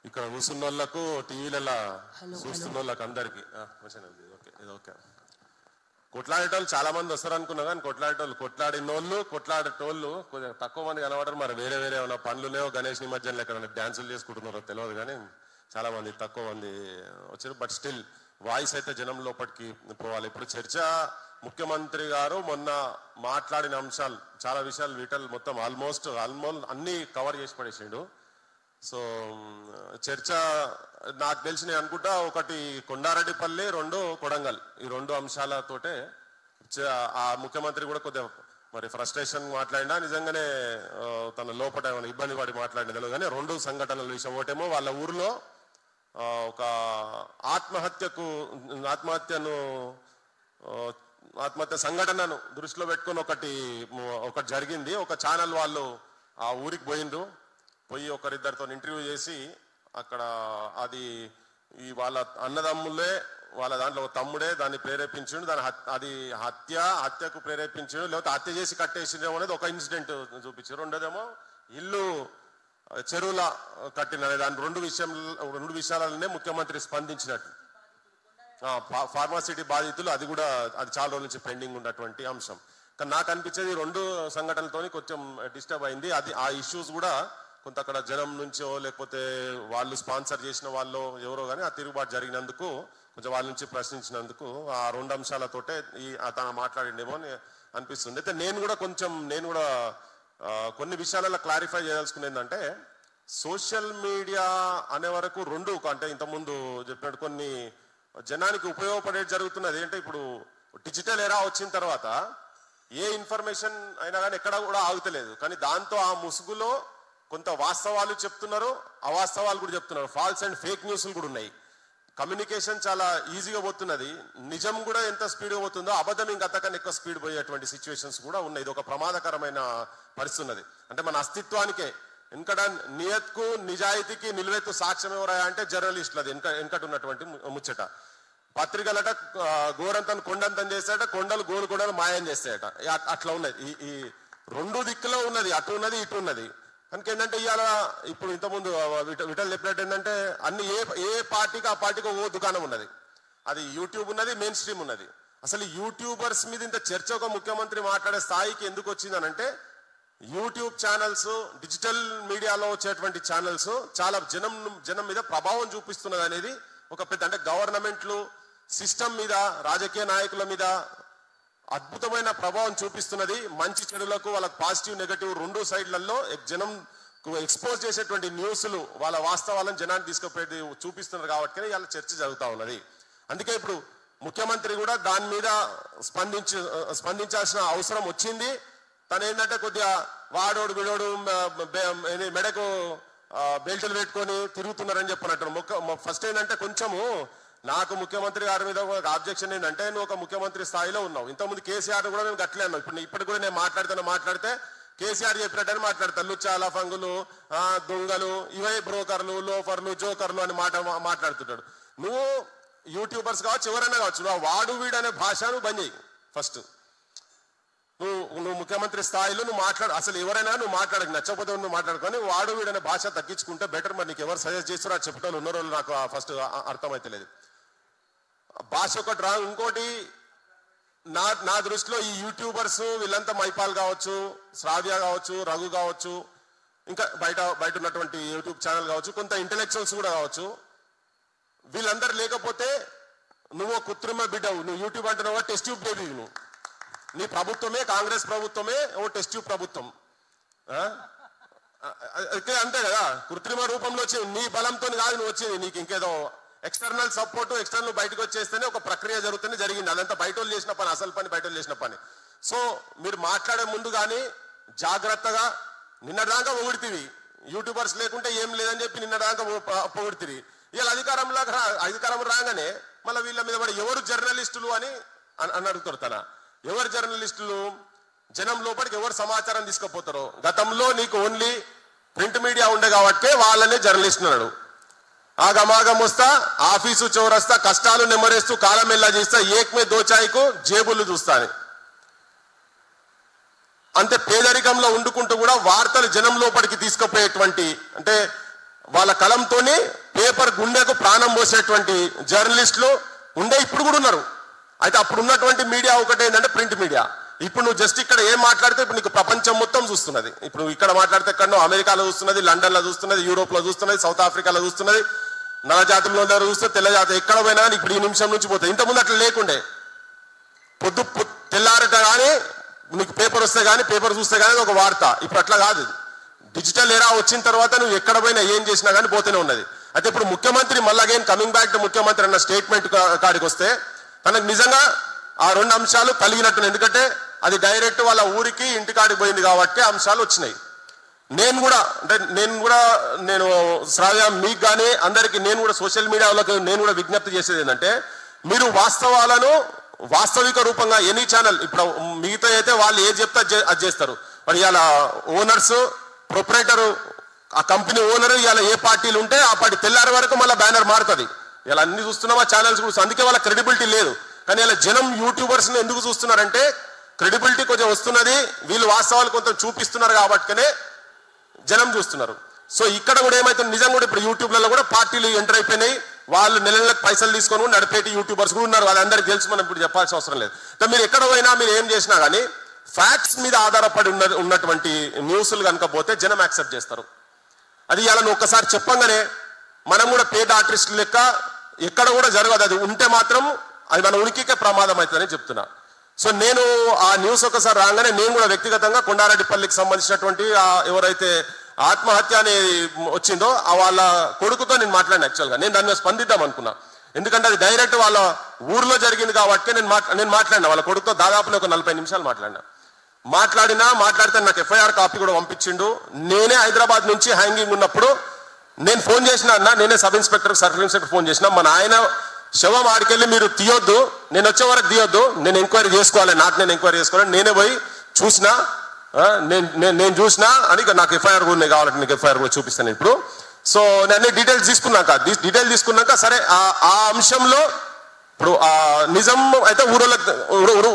ఇక్కడ కూర్చున్న వాళ్ళకు టీవీలలో చూస్తున్న వాళ్ళకి అందరికి ఓకే కొట్లాడేటోళ్ళు చాలా మంది వస్తారు అనుకున్నా కానీ కొట్లాడేటోళ్ళు కొంచెం తక్కువ మంది కనబడరు. మరి వేరే ఏమైనా పనులునేవో గణేష్ నిమజ్జనం లెక్క డ్యాన్సులు చేసుకుంటున్నారో తెలియదు కానీ చాలా మంది తక్కువ మంది వచ్చారు. బట్ స్టిల్ వాయిస్ అయితే జనం లోపలికి పోవాలి. ఇప్పుడు చర్చ ముఖ్యమంత్రి గారు మొన్న మాట్లాడిన అంశాలు చాలా విషయాలు వీటల్ మొత్తం ఆల్మోస్ట్ అన్ని కవర్ చేసి పడేసిండు. సో చర్చ నాకు తెలిసి నేను అనుకుంటా ఒకటి కొండారెడ్డిపల్లి, రెండు కొడంగల్, ఈ రెండు అంశాలతోటే ఆ ముఖ్యమంత్రి కూడా కొద్దిగా మరి ఫ్రస్ట్రేషన్ మాట్లాడినా నిజంగానే తన లోపల ఏమైనా ఇబ్బంది పడి మాట్లాడిన తెలియదు కానీ రెండు సంఘటనల విషయం. ఒకటేమో వాళ్ళ ఊర్లో ఒక ఆత్మహత్య సంఘటనను దృష్టిలో పెట్టుకొని ఒకటి జరిగింది. ఒక ఛానల్ వాళ్ళు ఆ ఊరికి పోయి ఒకరిద్దరితో ఇంటర్వ్యూ చేసి అక్కడ అది ఈ వాళ్ళ అన్నదమ్ములే వాళ్ళ దాంట్లో ఒక తమ్ముడే దాన్ని ప్రేరేపించిండు, అది హత్యకు ప్రేరేపించిండు, లేకపోతే హత్య చేసి కట్టేసిండేమో అనేది ఒక ఇన్సిడెంట్ చూపించారు. రెండోదేమో ఇల్లు చెరువుల కట్టిన దాని రెండు విషయాలనే ముఖ్యమంత్రి స్పందించినట్టు. ఫార్మాసిటీ బాధితులు అది చాలా రోజుల నుంచి పెండింగ్ ఉన్నటువంటి అంశం. కానీ నాకు అనిపించేది రెండు సంఘటనలతో కొంచెం డిస్టర్బ్ అయింది. ఆ ఇష్యూస్ కూడా కొంత అక్కడ జనం నుంచో లేకపోతే వాళ్ళు స్పాన్సర్ చేసిన వాళ్ళు ఎవరో కానీ ఆ తిరుగుబాటు జరిగినందుకు కొంచెం వాళ్ళ నుంచి ప్రశ్నించినందుకు ఆ రెండు అంశాలతోటే తను మాట్లాడిండేమో అని అనిపిస్తుంది. అయితే నేను కూడా కొన్ని విషయాలలో క్లారిఫై చేయదలుచుకునేది ఏంటంటే సోషల్ మీడియా అనే వరకు రెండు అంటే ఇంతకుముందు చెప్పినట్టు కొన్ని జనానికి ఉపయోగపడేది జరుగుతున్నది. ఏంటంటే ఇప్పుడు డిజిటల్ ఎరా వచ్చిన తర్వాత ఏ ఇన్ఫర్మేషన్ అయినా కానీ ఎక్కడ కూడా ఆగుతలేదు. కానీ దాంతో ఆ ముసుగులో కొంత వాస్తవాలు చెప్తున్నారు, అవాస్తవాలు కూడా చెప్తున్నారు, ఫాల్స్ అండ్ ఫేక్ న్యూస్లు కూడా ఉన్నాయి. కమ్యూనికేషన్ చాలా ఈజీగా పోతున్నది. నిజం కూడా ఎంత స్పీడ్గా పోతుందో అబద్ధం ఇంకంతకన్నా ఎక్కువ స్పీడ్ పోయేటువంటి సిచ్యువేషన్స్ కూడా ఉన్నాయి. ఇది ఒక ప్రమాదకరమైన పరిస్థితి ఉన్నది. అంటే మన అస్తిత్వానికే వెనకట నియత్కు నిజాయితీకి నిలువెత్తు సాక్ష్యం ఎవరా అంటే జర్నలిస్టులు. అది వెనకట ఉన్నటువంటి ముచ్చట. పత్రికలట గోరంతను కొండంతం చేస్తాయట, కొండలు గోలు మాయం చేస్తాయట. అట్లా ఉన్నది. ఈ రెండు దిక్కులో ఉన్నది, అటు ఉన్నది ఇటు ఉన్నది. కనుక ఏంటంటే ఇవాళ ఇప్పుడు ఇంతకుముందు విఠల్ చెప్పినట్టు ఏంటంటే అన్ని ఏ పార్టీకి ఆ పార్టీకి ఓ దుకాణం ఉన్నది. అది యూట్యూబ్ ఉన్నది, మెయిన్ స్ట్రీమ్ ఉన్నది. అసలు యూట్యూబర్స్ మీద ఇంత చర్చ ఒక ముఖ్యమంత్రి మాట్లాడే స్థాయికి ఎందుకు వచ్చిందనంటే యూట్యూబ్ ఛానల్స్, డిజిటల్ మీడియాలో వచ్చేటువంటి ఛానల్స్ చాలా జనం మీద ప్రభావం చూపిస్తున్నది అనేది ఒక పెద్ద అంటే గవర్నమెంట్లు సిస్టమ్ మీద, రాజకీయ నాయకుల మీద అద్భుతమైన ప్రభావం చూపిస్తున్నది. మంచి చెడులకు వాళ్ళకి పాజిటివ్ నెగటివ్ రెండు సైడ్లలో జనం ఎక్స్పోజ్ చేసేటువంటి న్యూస్లు వాళ్ళ వాస్తవాలను జనాన్ని తీసుకుపోయి చూపిస్తున్నారు కాబట్టి ఇలా చర్చ జరుగుతూ ఉన్నది. అందుకే ఇప్పుడు ముఖ్యమంత్రి కూడా దాని మీద స్పందించాల్సిన అవసరం వచ్చింది. తను ఏంటంటే కొద్దిగా వాడోడు విడోడు మెడకు బెల్టులు పెట్టుకొని తిరుగుతున్నారని చెప్పినట్టు. ఫస్ట్ ఏంటంటే కొంచెము నాకు ముఖ్యమంత్రి గారి మీద ఒక ఆబ్జెక్షన్ ఏంటంటే నువ్వు ఒక ముఖ్యమంత్రి స్థాయిలో ఉన్నావు. ఇంతకుముందు కేసీఆర్ కూడా మేము గట్లే అన్నావు. ఇప్పుడు కూడా నేను మాట్లాడితే కేసీఆర్ చెప్పినట్టని మాట్లాడతాను. లుచ్చాల ఫంగులు, దొంగలు, ఇవే బ్రోకర్లు, లోఫర్లు, జోకర్లు అని మాట్లాడుతుంటాడు. నువ్వు యూట్యూబర్స్ కావచ్చు, ఎవరైనా కావచ్చు, నువ్వు వాడు వీడు అనే భాష నువ్వు బంద్ చేయి. ఫస్ట్ నువ్వు ముఖ్యమంత్రి స్థాయిలో నువ్వు అసలు ఎవరైనా నువ్వు మాట్లాడకు, నచ్చకపోతే నువ్వు మాట్లాడుకొని వాడు వీడు అనే భాష తగ్గించుకుంటే బెటర్. మరి నీకు ఎవరు సజెస్ట్ చేస్తారో అది చెప్పడం ఉన్న రోజులు నాకు ఫస్ట్ అర్థమైతలేదు. భాష ఒకటి రా. ఇంకోటి నా దృష్టిలో ఈ యూట్యూబర్స్ వీళ్ళంతా మైపాల్ కావచ్చు, శ్రావ్య కావచ్చు, రఘు కావచ్చు, ఇంకా బయట ఉన్నటువంటి యూట్యూబ్ ఛానల్ కావచ్చు, కొంత ఇంటెలెక్చువల్స్ కూడా కావచ్చు, వీళ్ళందరూ లేకపోతే నువ్వు కృత్రిమ బిడ్డవు. నువ్వు యూట్యూబ్ అంటున్నావు, టెస్ట్ ట్యూబ్ బేబీ. నువ్వు నీ ప్రభుత్వమే కాంగ్రెస్ ప్రభుత్వమే ఓ టెస్ట్ ట్యూబ్ ప్రభుత్వం. అంతే కదా, కృత్రిమ రూపంలో వచ్చేది నీ బలంతో కాదు నువ్వు వచ్చేది. నీకు ఇంకేదో ఎక్స్టర్నల్ సపోర్ట్, ఎక్స్టర్నల్ బయటకు వచ్చేస్తేనే ఒక ప్రక్రియ జరుగుతూనే జరిగింది. అదంతా బయట వాళ్ళు చేసిన పని, అసలు పని బయట వాళ్ళు చేసిన పని. సో మీరు మాట్లాడే ముందు కానీ జాగ్రత్తగా నిన్నదాకా పొగుడుతుంది. యూట్యూబర్స్ లేకుంటే ఏం లేదని చెప్పి నిన్నదాకా పొగుడుతుంది. వీళ్ళ అధికారం రాగానే మళ్ళీ వీళ్ళ మీద పడి ఎవరు జర్నలిస్టులు అని అడుగుతారు. ఎవరు జర్నలిస్టులు? జనం లోపలికి ఎవరు సమాచారం తీసుకుపోతారో. గతంలో నీకు ఓన్లీ ప్రింట్ మీడియా ఉండే కాబట్టి వాళ్ళనే జర్నలిస్ట్ అన్నాడు. ఆగమాగం వస్తా, ఆఫీసు చౌరస్తా, కష్టాలు నెమ్మరేస్తూ, కాలం ఎల్లా చేస్తా, ఏక్మే దోచాయికు జేబులు చూస్తాను. అంతే పేదరికంలో వండుకుంటూ కూడా వార్తలు జనం లోపలికి తీసుకుపోయేటువంటి అంటే వాళ్ళ కలంతోని పేపర్ గుండెకు ప్రాణం పోసేటువంటి జర్నలిస్టులు ఉండే ఇప్పుడు కూడా ఉన్నారు. అయితే అప్పుడు ఉన్నటువంటి మీడియా ఒకటి ఏంటంటే ప్రింట్ మీడియా. ఇప్పుడు నువ్వు జస్ట్ ఇక్కడ ఏం మాట్లాడితే ఇప్పుడు నీకు ప్రపంచం మొత్తం చూస్తున్నది. ఇప్పుడు ఇక్కడ మాట్లాడితే ఎక్కడో అమెరికాలో చూస్తున్నది, లండన్లో చూస్తున్నది, యూరోప్లో చూస్తున్నది, సౌత్ ఆఫ్రికాలో చూస్తున్నది, నల్లజాతిలో చూస్తే తెల్లజాతి ఎక్కడ పోయినా కానీ ఇప్పుడు ఈ నిమిషం నుంచి పోతుంది. ఇంతకుముందు అట్లా లేకుండే. పొద్దు తెల్లారట కానీ నీకు పేపర్ వస్తే కానీ పేపర్ చూస్తే కానీ ఒక వార్త. ఇప్పుడు అట్లా కాదు. డిజిటల్ ఎరా వచ్చిన తర్వాత నువ్వు ఎక్కడ పోయినా ఏం చేసినా కానీ పోతూనే ఉన్నది. అయితే ఇప్పుడు ముఖ్యమంత్రి మళ్ళీ అగైన్ కమింగ్ బ్యాక్ టు ముఖ్యమంత్రి అన్న స్టేట్మెంట్ కాడికి వస్తే తనకు నిజంగా ఆ 2 అంశాలు కలిగినట్టు. ఎందుకంటే అది డైరెక్ట్ వాళ్ళ ఊరికి ఇంటికాడికి పోయింది కాబట్టి అంశాలు వచ్చినాయి. నేను శ్రావ్య మీకు కానీ అందరికీ నేను కూడా సోషల్ మీడియాలోకి నేను కూడా విజ్ఞప్తి చేసేది ఏంటంటే మీరు వాస్తవాలను వాస్తవిక రూపంగా ఎనీ ఛానల్ ఇప్పుడు మిగతా అయితే వాళ్ళు ఏది చెప్తే అది చేస్తారు. మరి ఇవాళ ఓనర్స్ ప్రొపరేటరు ఆ కంపెనీ ఓనరు ఇవాళ ఏ పార్టీలు ఉంటే ఆ పార్టీ తెల్లారి వరకు మళ్ళీ బ్యానర్ మారుతుంది. ఇలా అన్ని చూస్తున్నాం ఆ ఛానల్స్ కూడా. అందుకే వాళ్ళ క్రెడిబిలిటీ లేదు. కానీ ఇలా జనం యూట్యూబర్స్ని ఎందుకు చూస్తున్నారంటే క్రెడిబిలిటీ కొంచెం వస్తున్నది, వీళ్ళు వాస్తవాలు కొంచెం చూపిస్తున్నారు కాబట్టినే జనం చూస్తున్నారు. సో ఇక్కడ కూడా ఏమైతుంది నిజంగా కూడా ఇప్పుడు యూట్యూబ్లలో కూడా పార్టీలు ఎంటర్ అయిపోయినాయి. వాళ్ళు నెలలకు పైసలు తీసుకొని నడిపేటి యూట్యూబర్స్ కూడా ఉన్నారు. వాళ్ళందరికీ తెలుసు, మనం ఇప్పుడు చెప్పాల్సిన అవసరం లేదు. మీరు ఎక్కడ పోయినా మీరు ఏం చేసినా కానీ ఫ్యాక్ట్స్ మీద ఆధారపడి ఉన్నటువంటి న్యూస్లు కనుక పోతే జనం యాక్సెప్ట్ చేస్తారు. అది ఇలా ఒక్కసారి చెప్పంగానే మనం కూడా పేద ఆర్టిస్టుల లెక్క ఎక్కడ కూడా జరగదు. అది ఉంటే మాత్రం అది మన ఉనికికే ప్రమాదం అవుతుందని చెప్తున్నా. సో నేను ఆ న్యూస్ ఒకసారి రాగానే నేను కూడా వ్యక్తిగతంగా కొండారెడ్డిపల్లికి సంబంధించినటువంటి ఎవరైతే ఆత్మహత్య అనేది వచ్చిందో ఆ వాళ్ళ కొడుకుతో నేను మాట్లాడిన. యాక్చువల్గా నేను దాని మీద స్పందిద్దాం అనుకున్నా. ఎందుకంటే అది డైరెక్ట్ వాళ్ళ ఊర్లో జరిగింది కాబట్టి నేను మాట్లాడినా వాళ్ళ కొడుకుతో దాదాపు ఒక 40 నిమిషాలు మాట్లాడితే నాకు ఎఫ్ఐఆర్ కాపీ కూడా పంపించిండు. నేనే హైదరాబాద్ నుంచి హ్యాంగింగ్ ఉన్నప్పుడు నేను ఫోన్ చేసిన అన్న, నేనే sub inspector circle inspector phone చేసిన, మన ఆయన శవం ఆడికెళ్ళి మీరు తీయొద్దు, నేను వచ్చే వరకు తీయొద్దు, నేను ఎంక్వైరీ చేసుకోవాలి, నేను ఎంక్వైరీ చేసుకోవాలి, నేనే పోయి చూసినా నేను చూసినా అని నాకు ఎఫ్ఐఆర్ కూడా కావాలంటే నీకు ఎఫ్ఐఆర్ కూడా చూపిస్తాను ఇప్పుడు. సో నేను డీటెయిల్స్ తీసుకున్నాక సరే ఆ అంశంలో ఇప్పుడు ఆ నిజం అయితే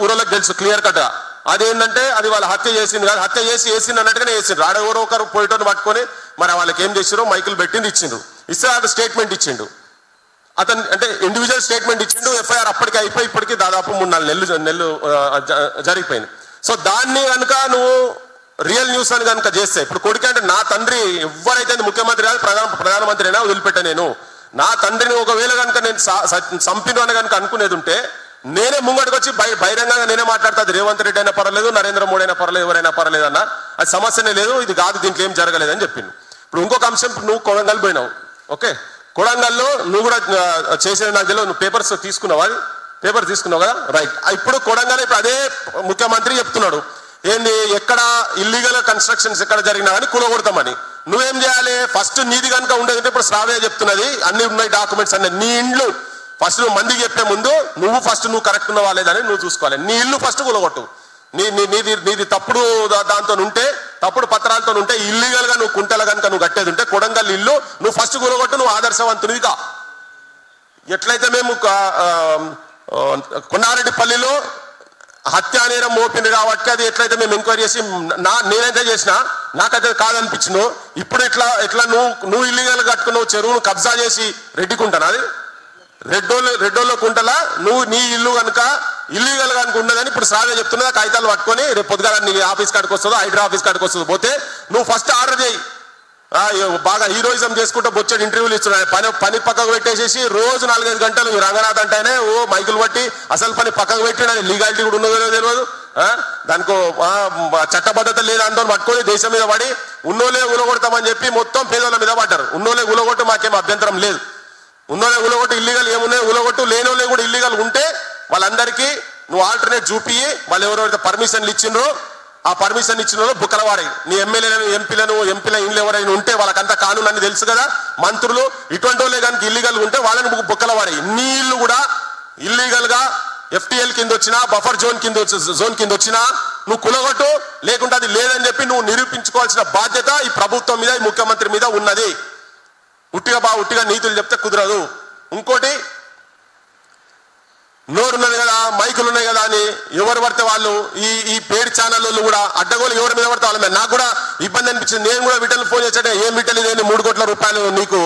ఊరోళ్ళకి తెలుసు క్లియర్ కట్గా. అదేంటంటే అది వాళ్ళు హత్య చేసింది కాదు, హత్య వేసింది అన్నట్టుగానే వేసిండ్రు. ఆడ ఎవరో ఒకరు పోయిటోని పట్టుకొని మరి వాళ్ళకి ఏం చేసిండ్రు మైకులు పెట్టింది ఇచ్చిండ్రు. ఇస్తే అది స్టేట్మెంట్ ఇచ్చిండు అతను, అంటే ఇండివిజువల్ స్టేట్మెంట్ ఇచ్చిండు. ఎఫ్ఐఆర్ అప్పటికి అయిపోయి ఇప్పటికి దాదాపు 3-4 నెలలు జరిగిపోయింది. సో దాన్ని కనుక నువ్వు రియల్ న్యూస్ అని కనుక చేస్తే ఇప్పుడు కొడుకు అంటే నా తండ్రి ఎవరైతే ముఖ్యమంత్రి కాదు ప్రధానమంత్రి అయినా వదిలిపెట్టా నేను. నా తండ్రిని ఒకవేళ కనుక నేను చంపిను అని కనుక అనుకునేది ఉంటే నేనే ముంగడికి వచ్చి బహిరంగంగా నేనే మాట్లాడతా. అది రేవంత్ రెడ్డి అయినా పర్లేదు, నరేంద్ర మోడీ అయినా పర్లేదు, ఎవరైనా పర్లేదు అన్న, అది సమస్యనే లేదు, ఇది కాదు, దీంట్లో ఏం జరగలేదని చెప్పిండు. ఇప్పుడు ఇంకొక అంశం, నువ్వు కొడంగల్ పోయినావు, ఓకే, కొడంగల్లో నువ్వు కూడా చేసేది నాకు తెలియదు, నువ్వు పేపర్ తీసుకున్నావు కదా, రైట్. ఇప్పుడు కొడంగల్ ఇప్పుడు అదే ముఖ్యమంత్రి చెప్తున్నాడు ఏంది, ఎక్కడ ఇల్లీగల్ కన్స్ట్రక్షన్స్ ఎక్కడ జరిగినా కానీ కూలగొడతామని. నువ్వేం చేయాలి, ఫస్ట్ నీది కనుక ఉండేదంటే ఇప్పుడు శ్రావ్య చెప్తున్నది అన్ని ఉన్నాయి డాక్యుమెంట్స్ అన్నీ, నీ ఇండ్లు ఫస్ట్ నువ్వు మందికి చెప్పే ముందు నువ్వు కరెక్ట్ ఉన్నావా లేదని నువ్వు చూసుకోవాలి. నీ ఇల్లు ఫస్ట్ కూలగొట్టు. నీది తప్పుడు దాంతో ఉంటే, తప్పుడు పత్రాలతో ఉంటే, ఇల్లీగల్ గా నువ్వు కుంటల కనుక నువ్వు కట్టేది ఉంటే కొడంగల్ ఇల్లు నువ్వు ఫస్ట్ కూలగొట్టు. నువ్వు ఆదర్శవంతునిగా ఎట్లయితే మేము కొండారెడ్డిపల్లిలో హత్యా నేరం మోపింది కాబట్టి అది ఎట్లయితే మేము ఎంక్వైరీ చేసి నేనైతే చేసినా నాకైతే కాదనిపించిందో, ఇప్పుడు ఎట్లా నువ్వు ఇల్లీగల్ కట్టుకున్నావు, చెరువును కబ్జా చేసి రెడ్డికుంటాను, అది రెడ్డోళ్ళ కుంటలా నువ్వు నీ ఇల్లు కనుక ఇల్లీగల్ కనుక ఉండదని ఇప్పుడు శ్రావ్య చెప్తున్నదా, కాగితాలు పట్టుకొని రేపు పొద్దుగాల నీ ఆఫీస్ కాడికి వస్తుందో హైడ్రా ఆఫీస్ కాడికి వస్తుందో పోతే నువ్వు ఫస్ట్ ఆర్డర్ చేయి. బాగా హీరోయిజం చేసుకుంటూ బొచ్చడి ఇంటర్వ్యూలు ఇస్తున్నాయి. పని పక్కకు పెట్టేసేసి రోజు 4-5 గంటలు రంగనాథ్ అంటేనే మైకులు పట్టి అసలు పని పక్కకు పెట్టి లీగాలిటీ కూడా ఉన్నదో తెలియదు, దానికో చట్టబద్ధత లేదా అంతో పట్టుకొని దేశం మీద పడి ఉన్నోలే ఉలగొడతామని చెప్పి మొత్తం పేదోళ్ళ మీద పడ్డారు. ఉన్నోలే ఉలగొట్టు మాకేం అభ్యంతరం లేదు, ఉన్నోలే ఉలగొట్టు ఇల్లీగల్ ఏమున్నాయి ఉలగొట్టు, లేనోలే కూడా ఇల్లీగల్ ఉంటే వాళ్ళందరికీ నువ్వు ఆల్టర్నేట్ చూపి వాళ్ళు ఎవరెవరైతే పర్మిషన్లు ఇచ్చిండ్రో ఆ పర్మిషన్ ఇచ్చిన బుక్కల వారి నీ ఎంపీల ఇండ్లు ఎవరైనా ఉంటే వాళ్ళకంతా కానూన్ అని తెలుసు కదా, మంత్రులు ఇటువంటి వాళ్ళే కనుక ఇల్లీగల్ ఉంటే వాళ్ళని బుక్కల వారి. నీ ఇల్లు కూడా ఇల్లీగల్ గా FTL కింద వచ్చినా బఫర్ జోన్ కింద వచ్చినా నువ్వు కులగొట్టు, లేకుంటే అది లేదని చెప్పి నువ్వు నిరూపించుకోవాల్సిన బాధ్యత ఈ ప్రభుత్వం మీద ఈ ముఖ్యమంత్రి మీద ఉన్నది. ఉట్టిగా నీతులు చెప్తే కుదరదు. ఇంకోటి, నోరున్నది కదా, మైకులు ఉన్నాయి కదా అని ఎవరు పడితే వాళ్ళు ఈ పేడ్ ఛానళ్ళు కూడా అడ్డగోలు ఎవరి మీద పడితే వాళ్ళ మీద. నాకు కూడా ఇబ్బంది అనిపించింది. నేను కూడా విటల్ ఫోన్ చేశాడే, ఏం విటల్ ఇదేంటి 3 కోట్ల రూపాయలు నీకు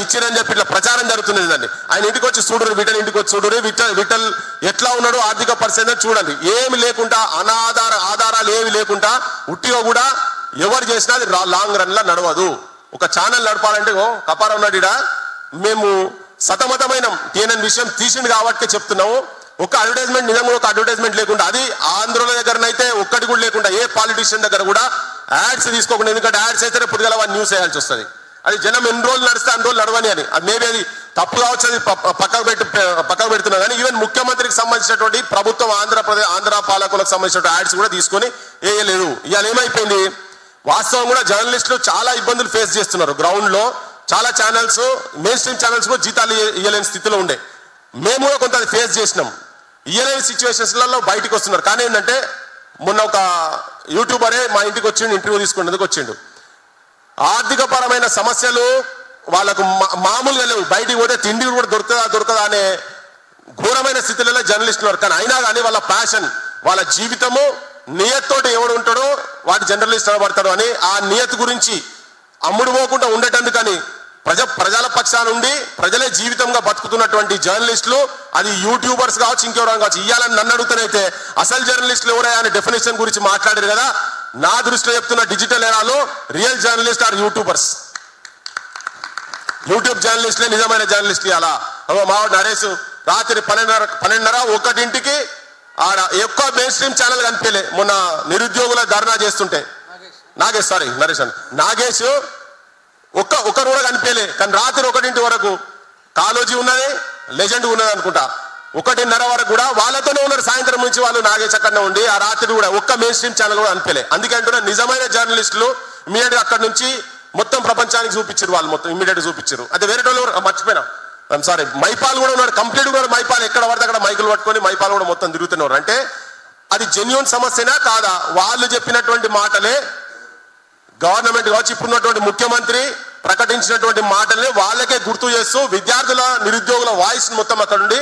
ఇచ్చిరని చెప్పి ఇట్లా ప్రచారం జరుగుతున్నది అండి. ఆయన ఇంటికి వచ్చి చూడరు, విటల్ ఇంటికి వచ్చి చూడరు, విటల్ ఎట్లా ఉన్నాడు, ఆర్థిక పరిస్థితి చూడండి. ఏమి లేకుండా ఆధారాలు ఏమి లేకుండా ఉట్టిగా కూడా ఎవరు చేసినా అది లాంగ్ రన్ లా నడవదు. ఒక ఛానల్ నడపాలంటే కపార ఉన్నాడు. మేము సతమతమైన TNN విషయం తీసింది కాబట్టి చెప్తున్నాము. ఒక అడ్వర్టైజ్మెంట్ నిజంగా ఒక అడ్వర్టైజ్మెంట్ లేకుండా, అది ఆంధ్రుల దగ్గరనైతే ఒక్కటి కూడా లేకుండా, ఏ పాలిటిషియన్ దగ్గర కూడా యాడ్స్ తీసుకోకుండా, ఎందుకంటే యాడ్స్ అయితే పొద్దుగల న్యూస్ వేయాల్సి వస్తుంది. అది జనం ఎన్ని రోజులు నడిస్తే అన్ని రోజులు నడవని అని. అది మేబీ అది తప్పు కావచ్చు, అది పక్కకు పెడుతున్నా కానీ ఈవెన్ ముఖ్యమంత్రికి సంబంధించినటువంటి ప్రభుత్వం ఆంధ్ర పాలకులకు సంబంధించిన యాడ్స్ కూడా తీసుకొని వేయలేదు. ఇవాళ ఏమైపోయింది, వాస్తవం కూడా జర్నలిస్టులు చాలా ఇబ్బందులు ఫేస్ చేస్తున్నారు. గ్రౌండ్ లో చాలా ఛానల్స్, మెయిన్ స్ట్రీమ్ ఛానల్స్ కూడా జీతాలు ఇవ్వలేని స్థితిలో ఉండే. మేము కూడా కొంత అది ఫేస్ చేసినాం. ఇవ్వలేని సిచ్యువేషన్స్లలో బయటకు వస్తున్నారు. కానీ ఏంటంటే మొన్న ఒక యూట్యూబరే మా ఇంటికి వచ్చిండు, ఇంటర్వ్యూ తీసుకునేందుకు వచ్చిండు. ఆర్థిక పరమైన సమస్యలు వాళ్ళకు మామూలుగా లేవు. బయటికి పోతే తిండి కూడా దొరకదా అనే ఘోరమైన స్థితిలో జర్నలిస్టులు ఉన్నారు. కానీ అయినా కానీ వాళ్ళ ప్యాషన్, వాళ్ళ జీవితము నియత్తోటి ఎవడు ఉంటాడో వాటి జర్నలిస్ట్ అనబడతాడు అని ఆ నియత్ గురించి అమ్ముడు పోకుండా ఉండేటందుకని ప్రజల పక్షాన ఉండి ప్రజలే జీవితంగా బతుకుతున్నటువంటి జర్నలిస్టులు, అది యూట్యూబర్స్ కావచ్చు, ఇంకెవరైనా కావచ్చు. ఇవ్వాలని నన్ను అడుగుతానైతే అసలు జర్నలిస్టులు ఎవరే అనే డెఫినేషన్ గురించి మాట్లాడారు కదా. నా దృష్టిలో చెప్తున్న డిజిటల్ ఎరాలో real journalist or YouTubers. YouTube జర్నలిస్టులే నిజమైన జర్నలిస్టులు. అలా మావాడు నరేష్ రాత్రి 12:30 ఆడ ఎక్కువ మెయిన్ స్ట్రీమ్ ఛానల్ కనిపించలే. మొన్న నిరుద్యోగుల ధర్నా చేస్తుంటే నాగేష్ ఒక్కరు కూడా కనిపించలే. కానీ రాత్రి 1 వరకు కాలోజీ ఉన్నది, లెజెండ్ ఉన్నది అనుకుంటా, 1:30 వరకు కూడా వాళ్ళతోనే ఉన్నారు. సాయంత్రం నుంచి వాళ్ళు నాగేష్ అక్కడనే ఉండి ఆ రాత్రి కూడా ఒక్క మెయిన్ స్ట్రీమ్ ఛానల్ కూడా కనిపించలే. అందుకే అంటున్నా నిజమైన జర్నలిస్టులు ఇమీడియట్ అక్కడ నుంచి మొత్తం ప్రపంచానికి చూపించారు. వాళ్ళు మొత్తం ఇమీడియట్ చూపించారు. అదే వేరే వాళ్ళు మర్చిపోయినా, సారీ, మైపాల్ కూడా ఉన్నారు. కంప్లీట్ కూడా మైపాల్ ఎక్కడ పడితే అక్కడ మైకులు పట్టుకొని మైపాల్ కూడా మొత్తం తిరుగుతున్నారు. అంటే అది జెన్యూన్ సమస్యనా కాదా? వాళ్ళు చెప్పినటువంటి మాటలే గవర్నమెంట్ కావచ్చు, ఇప్పుడున్నటువంటి ముఖ్యమంత్రి ప్రకటించినటువంటి మాటల్ని వాళ్ళకే గుర్తు చేస్తూ విద్యార్థుల నిరుద్యోగుల వాయిస్ మొత్తం అక్కడ ఉండి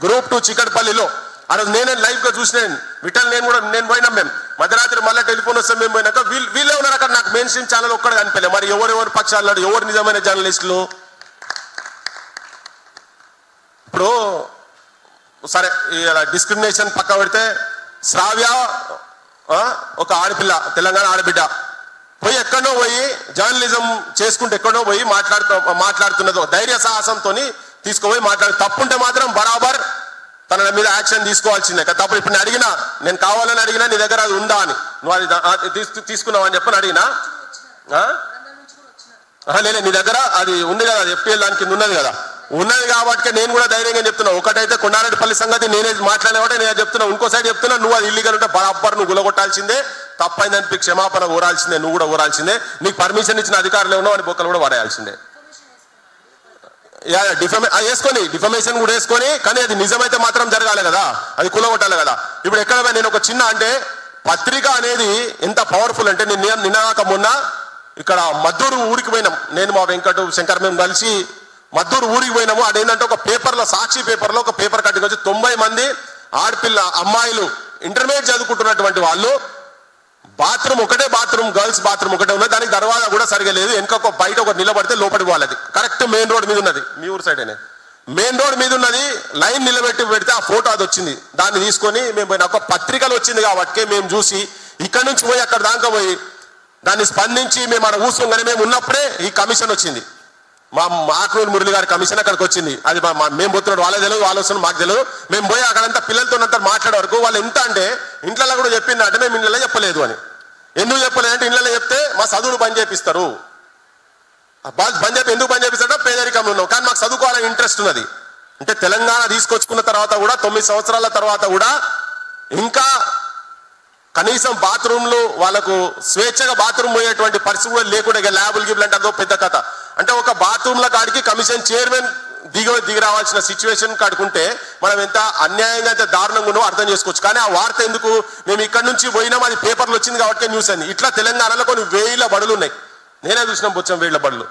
Group 2 చికట్పల్లిలో ఆ రోజు నేనే లైవ్ గా చూసినాను. విఠల్ నేను పోయినాం. మేము మధ్యరాత్రి మళ్ళీ టెలిఫోన్ వస్తాం. మేము పోయినాక వీళ్ళే ఉన్నారు అక్కడ. నాకు మెయిన్ స్ట్రీమ్ ఛానల్ ఒక్కడ కనిపించలేదు. మరి ఎవరెవరు పక్షాలు, ఎవరు నిజమైన జర్నలిస్టులు? ఇప్పుడు సరే డిస్క్రిమినేషన్ పక్క పెడితే, శ్రావ్య ఒక ఆడపిల్ల, తెలంగాణ ఆడబిడ్డ పోయి ఎక్కడో పోయి జర్నలిజం చేసుకుంటే ఎక్కడో పోయి మాట్లాడుతున్నదో ధైర్య సాహసంతో తీసుకుపోయి తప్పుంటే మాత్రం బరాబర్ తన మీద యాక్షన్ తీసుకోవాల్సిందే. తప్పుడు ఇప్పుడు నేను కావాలని అడిగినా నీ దగ్గర అది ఉందా అని, నువ్వు అది తీసుకున్నావు అని చెప్పని అడిగినా, లేదు నీ దగ్గర అది ఉంది కదా, అది FPL దాని కింద ఉన్నది కదా, ఉన్నది కాబట్టి నేను కూడా ధైర్యంగా చెప్తున్నా. ఒకటైతే కొండారెడ్డిపల్లి సంగతి నేనే మాట్లాడేవాటే నేను చెప్తున్నా. ఇంకో సైడ్ చెప్తున్నా, నువ్వు అది ఇల్లీగల్ ఉంటే బరాబర్ నువ్వు గులగొట్టాల్సిందే, తప్పైందని క్షమాపణ కోరాల్సిందే, నువ్వు కూడా కోరాల్సిందే. నీకు పర్మిషన్ ఇచ్చిన అధికారులు ఉన్నావు అని బొక్కలు కూడా పడేయాల్సిందే. డిఫమేషన్ కూడా వేసుకొని, కానీ అది నిజమైతే మాత్రం జరగాలి కదా, అది కులగొట్టాలి కదా. ఇప్పుడు ఎక్కడ నేను ఒక చిన్న అంటే పత్రిక అనేది ఎంత పవర్ఫుల్ అంటే, నిన్నగాక మొన్న ఇక్కడ మద్దూరు ఊరికి పోయినాం. నేను మా వెంకట శంకర్ మేము కలిసి మద్దూరు ఊరికి పోయినాము. అదేంటంటే ఒక పేపర్లో, సాక్షి పేపర్లో ఒక పేపర్ కట్టింగ్ వచ్చి 90 మంది ఆడపిల్ల అమ్మాయిలు ఇంటర్మీడియట్ చదువుకుంటున్నటువంటి వాళ్ళు ఒకటే బాత్రూమ్, గర్ల్స్ బాత్రూమ్ ఒకటే ఉన్నది. దానికి దర్వాజా కూడా సరిగా లేదు. వెనక బయట ఒకటి నిలబడితే లోపలికి వాళ్ళది. కరెక్ట్ మెయిన్ రోడ్ మీద ఉన్నది, మీ ఊరు సైడ్ అనే మెయిన్ రోడ్ మీద ఉన్నది. లైన్ పెడితే ఆ ఫోటో అది వచ్చింది. దాన్ని తీసుకొని మేము పోయినా, ఒక పత్రికలు వచ్చింది కాబట్టి మేము చూసి ఇక్కడ నుంచి పోయి అక్కడ దాకా పోయి దాన్ని స్పందించి మేము అక్కడ కూర్చోగానే మేము ఉన్నప్పుడే ఈ కమిషన్ వచ్చింది. మా ఆకునూరు మురళి గారి కమిషన్ అక్కడికి వచ్చింది. అది మేము పోతున్నాడు, వాళ్ళే తెలియదు, వాళ్ళు వస్తున్నాడు, మాకు తెలియదు. మేము పోయి అక్కడంతా పిల్లలతో అంతా మాట్లాడే వరకు వాళ్ళు ఎంత అంటే ఇంట్లో కూడా చెప్పింది అంటే మేము ఇళ్ళలో చెప్పలేదు అని. ఎందుకు చెప్పలేదు అంటే, ఇళ్ళలో చెప్తే మా చదువులు బంద్ చేపిస్తారు. ఎందుకు బంద్ చేపిస్తారో పేదరికంలో ఉన్నాం, కానీ మాకు చదువుకోవాలని ఇంట్రెస్ట్ ఉన్నది. అంటే తెలంగాణ తీసుకొచ్చుకున్న తర్వాత కూడా 9 సంవత్సరాల తర్వాత కూడా ఇంకా కనీసం బాత్రూమ్లు వాళ్ళకు స్వేచ్ఛగా బాత్రూమ్ పోయేటువంటి పరిస్థితి కూడా లేకుండా, ఇక ల్యాబులు గిబులు అంటే అదో పెద్ద కథ. అంటే ఒక బాత్రూమ్ల కాడికి కమిషన్ చైర్మన్ దిగి రావాల్సిన సిచ్యువేషన్ కాడుకుంటే మనం ఎంత అన్యాయంగా, ఎంత దారుణంగా ఉన్నో అర్థం చేసుకోవచ్చు. కానీ ఆ వార్త ఎందుకు, మేము ఇక్కడ నుంచి పోయినాం, అది పేపర్లు వచ్చింది కాబట్టి న్యూస్ అయింది. ఇట్లా తెలంగాణలో కొన్ని 1000 బడులు ఉన్నాయి. నేనే చూసినాం, బొచ్చం 1000 బడులు.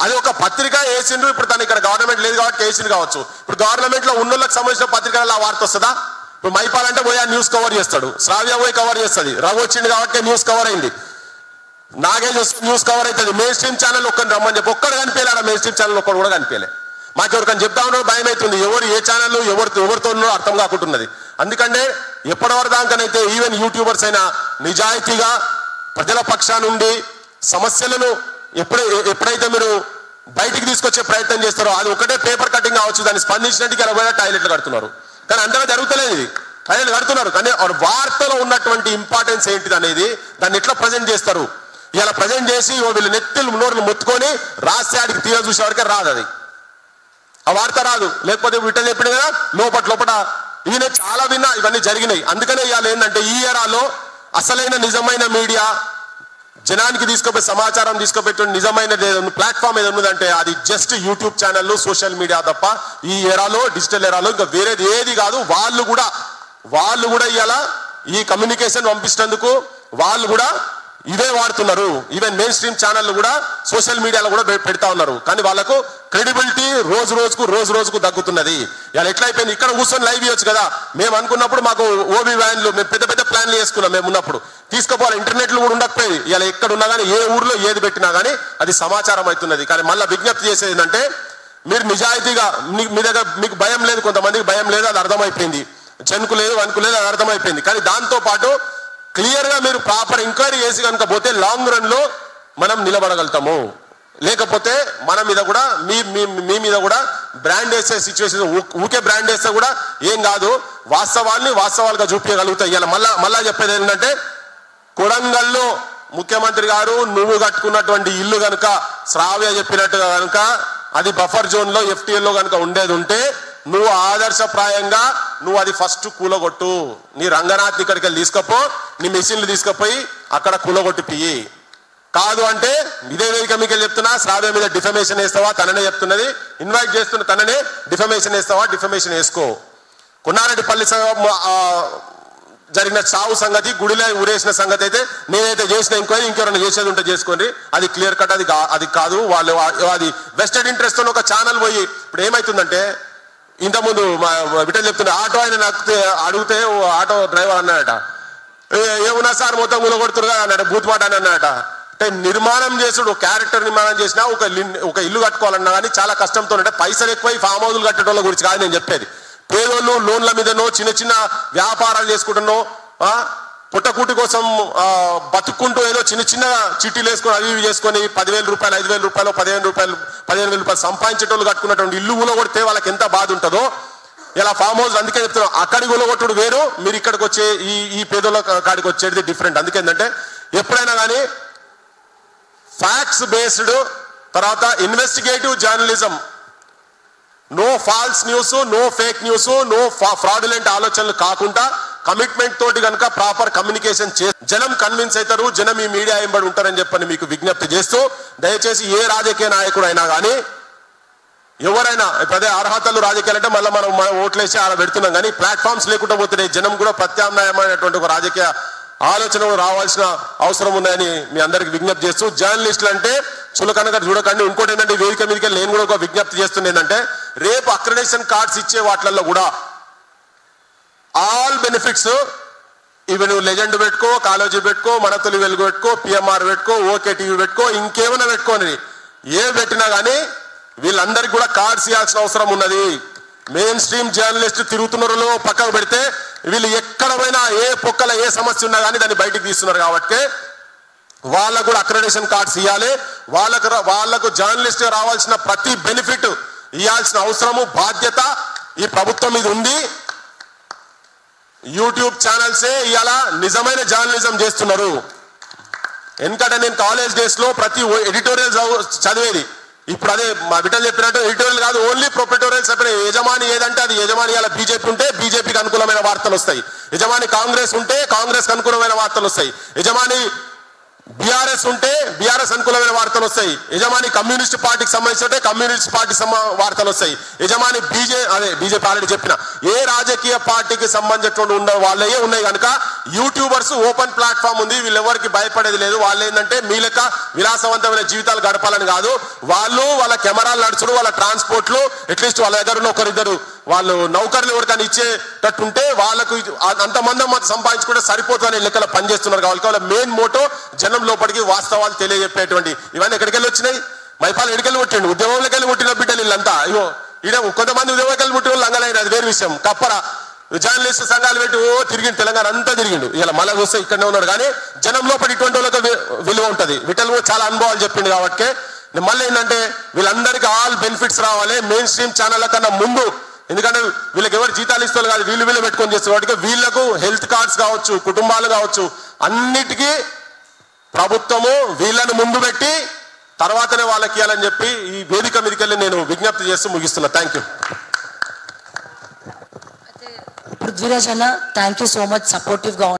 అది ఒక పత్రిక వేసిండ్రు. ఇప్పుడు తను ఇక్కడ గవర్నమెంట్ లేదు కాబట్టి వేసిండు కావచ్చు. ఇప్పుడు గవర్నమెంట్ లో ఉన్నోళ్ళకి సంబంధించిన పత్రికలలో ఆ వార్త వస్తుందా? ఇప్పుడు మైపాలంటే పోయి ఆ న్యూస్ కవర్ చేస్తాడు, శ్రావ్య పోయి కవర్ చేస్తుంది, రఘు వచ్చింది కాబట్టి న్యూస్ కవర్ అయింది, నాగేష్ వస్తే న్యూస్ కవర్ అవుతుంది. మెయిన్ స్ట్రీమ్ ఛానల్ ఒక్కరిని రమ్మని చెప్పి ఒక్కడు కనిపించలేడు, మెయిన్ స్ట్రీమ్ ఛానల్ ఒక్కడు కూడా కనిపించలే. మాకెవరికని చెప్తా ఉన్నాడు, భయం అవుతుంది. ఎవరు ఏ ఛానల్ ఎవరితో ఉన్నారో అర్థం కాకుంటున్నది. అందుకంటే ఎప్పటివరకు దానికనైతే ఈవెన్ యూట్యూబర్స్ అయినా నిజాయితీగా ప్రజల పక్షానుండి సమస్యలను ఎప్పుడైతే మీరు బయటికి తీసుకొచ్చే ప్రయత్నం చేస్తారో, అది ఒకటే పేపర్ కటింగ్ కావచ్చు, దాన్ని స్పందించినట్టుగా ఎలా టాయిలెట్లు కడుతున్నారు. కానీ అంతగా జరుగుతలేదు, ఇది టాయిలెట్లు కడుతున్నారు. కానీ వార్తలో ఉన్నటువంటి ఇంపార్టెన్స్ ఏంటిది అనేది దాన్ని ఎట్లా ప్రజెంట్ చేస్తారు. ఇలా ప్రజెంట్ చేసి వీళ్ళు నెత్తులు నోరులు మొత్తుకొని రాస్తే ఆడికి తీర చూసేవాడికే రాదు, అది ఆ వార్త రాదు. లేకపోతే విట్ట చెప్పిన కదా లోపల ఈయన చాలా విన్నా ఇవన్నీ జరిగినాయి. అందుకనే ఇవాళ ఏంటంటే ఈ ఎరాలో అసలైన నిజమైన మీడియా, జనానికి తీసుకుపోయి సమాచారం తీసుకుపోయే నిజమైన ప్లాట్ఫామ్ ఏది ఉన్నదంటే అది just YouTube channel, social media తప్ప ఈ ఎరాలో, డిజిటల్ ఎరాలో ఇంకా వేరేది ఏది కాదు. వాళ్ళు కూడా ఇవాళ ఈ కమ్యూనికేషన్ పంపించినందుకు వాళ్ళు కూడా ఇవే వాడుతున్నారు. ఈవెన్ మెయిన్ స్ట్రీమ్ ఛానల్ కూడా సోషల్ మీడియాలో కూడా పెడతా ఉన్నారు. కానీ వాళ్ళకు క్రెడిబిలిటీ రోజు రోజుకు తగ్గుతున్నది. ఇలా ఎట్లయిపోయింది, ఇక్కడ కూర్చొని లైవ్ ఇవ్వచ్చు కదా. మేము అనుకున్నప్పుడు మాకు ఓబీ వ్యాన్లు, మేము పెద్ద ప్లాన్లు చేసుకున్నాం. మేము ఉన్నప్పుడు తీసుకుపోవాలి, ఇంటర్నెట్లు కూడా ఉండకపోయేది. ఇలా ఎక్కడ ఉన్నా కానీ ఏ ఊర్లో ఏది పెట్టినా కానీ అది సమాచారం అవుతున్నది. కానీ మళ్ళీ విజ్ఞప్తి చేసేది ఏంటంటే మీరు నిజాయితీగా మీ దగ్గర మీకు భయం లేదు, కొంతమందికి భయం లేదు, అది అర్థమైపోయింది. జనుకు లేదు, వనుకు లేదు, అది అర్థమైపోయింది. కానీ దాంతో పాటు క్లియర్ గా మీరు ప్రాపర్ ఎంక్వైరీ చేసి కనుక పోతే లాంగ్ రన్ లో మనం నిలబడగలుగుతాము. లేకపోతే మన మీద కూడా మీ మీద కూడా బ్రాండ్ వేసే సిచ్యువేషన్, ఊకే బ్రాండ్ వేస్తే కూడా ఏం కాదు, వాస్తవాలుగా చూపించగలుగుతాయి. ఇలా మళ్ళా చెప్పేది ఏంటంటే కొడంగల్లో ముఖ్యమంత్రి గారు నువ్వు కట్టుకున్నటువంటి ఇల్లు కనుక శ్రావ్య చెప్పినట్టుగా కనుక అది బఫర్ జోన్ లో FTL లో కనుక ఉండేది ఉంటే నువ్వు ఆదర్శప్రాయంగా నువ్వు అది ఫస్ట్ కూలగొట్టు. నీ రంగనాథ్ ఇక్కడికి వెళ్ళి తీసుకపో, నీ మెషిన్లు తీసుకుపోయి అక్కడ కూలగొట్టి పియ్యి. కాదు అంటే ఇదే వేదిక మీకు చెప్తున్నా, శ్రావ్య మీద డిఫమేషన్ వేస్తావా, తననే చెప్తున్నది, ఇన్వైట్ చేస్తున్న తననే డిఫమేషన్ వేస్తావా, డిఫమేషన్ వేసుకో. కొన్నారెడ్డిపల్లి జరిగిన చావు సంగతి, గుడిలో ఊరేసిన సంగతి అయితే నేనైతే చేసిన ఎంక్వైరీ, ఇంకెవరైనా చేసేది ఉంటే చేసుకోండి. అది క్లియర్ కట్, అది కాదు. వాళ్ళు అది వెస్టెడ్ ఇంట్రెస్ట్ తో ఒక ఛానల్ పోయి ఇప్పుడు ఏమైతుందంటే, ఇంతకుముందు బిడ్డలు చెప్తుండే ఆటో ఆయన అడిగితే ఆటో డ్రైవర్ అన్నాడట, ఏమున్నా సార్ మొత్తం గులగొడుతురు కదా అన్నాడు, బూత్మాట అని అన్నాడట. అంటే నిర్మాణం చేసుడు, క్యారెక్టర్ నిర్మాణం చేసినా ఒక ఇల్లు కట్టుకోవాలన్నా కానీ చాలా కష్టంతో, అంటే పైసలు ఎక్కువ ఫామ్ హౌస్లు కట్టడం గురించి కాదు నేను చెప్పేది. పేదోళ్ళు లోన్ల మీదనో చిన్న వ్యాపారాలు చేసుకుంటున్నో పుట్టకూటి కోసం బతుక్కుంటూ ఏదో చిన్న చిట్టీలు వేసుకొని అవి చేసుకొని 10,000 రూపాయలు, 5,000 రూపాయలు, 15,000 రూపాయలు సంపాదించేటోళ్ళు కట్టుకున్నటువంటి ఇల్లు కూలగొడితే వాళ్ళకి ఎంత బాధ ఉంటుందో ఇలా ఫామ్ హౌస్. అందుకే చెప్తున్నాం, అక్కడికి కూలగొట్టుడు వేరు, మీరు ఇక్కడికి వచ్చే ఈ పేదోళ్ళ కాడికి వచ్చేది డిఫరెంట్. అందుకే ఏంటంటే ఎప్పుడైనా కానీ ఫ్యాక్ట్స్ బేస్డ్, తర్వాత investigative journalism, no false news, no fake news, no fraudulent ఆలోచనలు కాకుండా కమిట్మెంట్ తోటి కనుక ప్రాపర్ కమ్యూనికేషన్ జనం కన్విన్స్ అవుతారు, జనం ఈ మీడియా ఎంబడి ఉంటారని చెప్పని మీకు విజ్ఞప్తి చేస్తూ, దయచేసి ఏ రాజకీయ నాయకుడు అయినా కానీ ఎవరైనా అదే అర్హతలు రాజకీయాలు అంటే మళ్ళీ మనం ఓట్లేసి ఆడ పెడుతున్నాం. కానీ ప్లాట్ఫామ్స్ లేకుండా పోతున్నాయి, జనం కూడా ప్రత్యామ్నాయమైనటువంటి ఒక రాజకీయ ఆలోచనలు రావాల్సిన అవసరం ఉందని మీ అందరికి విజ్ఞప్తి చేస్తూ, జర్నలిస్టులు అంటే చులకనగా చూడకండి. ఇంకోటి ఏంటంటే వేదిక మీదకి నేను కూడా ఒక విజ్ఞప్తి చేస్తుంది ఏంటంటే, రేపు అక్రెడిటేషన్ కార్డ్స్ ఇచ్చే వాటిల్లో కూడా ఆల్ బెనిఫిట్స్ ఇవి నువ్వు లెజెండ్ పెట్టుకో, కాలేజీ పెట్టుకో, మన తొలి వెలుగు పెట్టుకో, PMR పెట్టుకో, OK TV పెట్టుకో, ఇంకేమైనా పెట్టుకోని ఏ పెట్టినా కానీ వీళ్ళందరికీ కూడా కార్డ్స్ ఇవ్వాల్సిన అవసరం ఉన్నది. మెయిన్ స్ట్రీమ్ జర్నలిస్ట్ తిరుగుతున్నారు పక్కకు పెడితే వీళ్ళు ఎక్కడ పోయినా ఏ పొక్కల ఏ సమస్య ఉన్నా కానీ దాన్ని బయటికి తీస్తున్నారు. కాబట్టి వాళ్ళకు కూడా అక్రెడిటేషన్ కార్డ్స్ ఇవ్వాలి. వాళ్ళకు జర్నలిస్ట్ రావాల్సిన ప్రతి బెనిఫిట్ ఇవ్వాల్సిన అవసరము, బాధ్యత ఈ ప్రభుత్వం మీద ఉంది. యూట్యూబ్ ఛానల్సే ఇవాళ నిజమైన జర్నలిజం చేస్తున్నారు. ఎందుకంటే నేను కాలేజ్ డేస్ లో ప్రతి ఎడిటోరియల్ చదివేది. ఇప్పుడు అదే మా బిడ్డలు చెప్పినట్టు ఎడిటోరియల్ కాదు, ఓన్లీ ప్రొప్రైటోరియల్ చెప్పిన యజమాని ఏదంటే అది యజమాని. ఇలా బీజేపీ ఉంటే బీజేపీకి అనుకూలమైన వార్తలు వస్తాయి, యజమాని కాంగ్రెస్ ఉంటే కాంగ్రెస్ అనుకూలమైన వార్తలు వస్తాయి, యజమాని బీఆర్ఎస్ ఉంటే బీఆర్ఎస్ అనుకూలమైన వార్తలు వస్తాయి, యజమాని కమ్యూనిస్ట్ పార్టీకి సంబంధించి ఉంటే కమ్యూనిస్ట్ పార్టీ వార్తలు వస్తాయి, యజమాని బీజేపీ ఆల్రెడీ చెప్పిన ఏ రాజకీయ పార్టీకి సంబంధించినటువంటి ఉన్న వాళ్ళే ఉన్నాయి కనుక యూట్యూబర్స్ ఓపెన్ ప్లాట్ఫామ్ ఉంది, వీళ్ళెవరికి భయపడేది లేదు. వాళ్ళు ఏంటంటే మీ లెక్క విలాసవంతమైన జీవితాలు గడపాలని కాదు, వాళ్ళు వాళ్ళ కెమెరాలు నడుచుడు, వాళ్ళ ట్రాన్స్పోర్ట్లు అట్లీస్ట్ వాళ్ళ దగ్గర ఉన్న ఒకరిద్దరు వాళ్ళు నౌకర్లు ఎవరికైనా ఇచ్చేటట్టుంటే వాళ్ళకు అంతమంది సంపాదించుకుంటే సరిపోతుందనే లెక్కలో పనిచేస్తున్నారు. కాబట్టి వాళ్ళ మెయిన్ మోటో జనం లోపలికి వాస్తవాలు తెలియజెప్పేటువంటి ఇవన్నీ ఎక్కడికెళ్ళి వచ్చినాయి, మైపాలు ఎడికెళ్ళి పుట్టిండు, ఉద్యమంలోకి వెళ్ళి పుట్టిన బిడ్డలు వీళ్ళంతా. ఇగో ఇదే కొంతమంది ఉద్యమంలోకి వెళ్ళి పుట్టిన వాళ్ళు లంగలైన, అది వేరే విషయం. కప్పరా జర్నలిస్ట్ సంఘాలు పెట్టి తిరిగిండు, తెలంగాణ అంతా తిరిగిండు, ఇలా మళ్ళీ చూస్తే ఇక్కడనే ఉన్నాడు. కానీ జనం లోపల ఇటువంటి వాళ్ళకి విలువ ఉంటుంది. విఠల్ చాలా అనుభవాలు చెప్పిండు కాబట్టి మళ్ళీ ఏంటంటే వీళ్ళందరికీ ఆల్ బెనిఫిట్స్ రావాలి మెయిన్ స్ట్రీమ్ ఛానళ్ళ కన్నా ముందు. ఎందుకంటే వీళ్ళకి ఎవరు జీతాలు ఇస్తారు కాదు, వీళ్ళు పెట్టుకొని చేస్తారు. వాటికి వీళ్ళకు హెల్త్ కార్డ్స్ కావచ్చు, కుటుంబాలు కావచ్చు, అన్నిటికీ ప్రభుత్వము వీళ్ళని ముందు పెట్టి తర్వాతనే వాళ్ళకి ఇవ్వాలని చెప్పి ఈ వేదిక మీదకి వెళ్ళి నేను విజ్ఞప్తి చేస్తూ ముగిస్తున్నా. Thank you. పృథ్వీరాజ్ అన్న, thank you so much supportive గా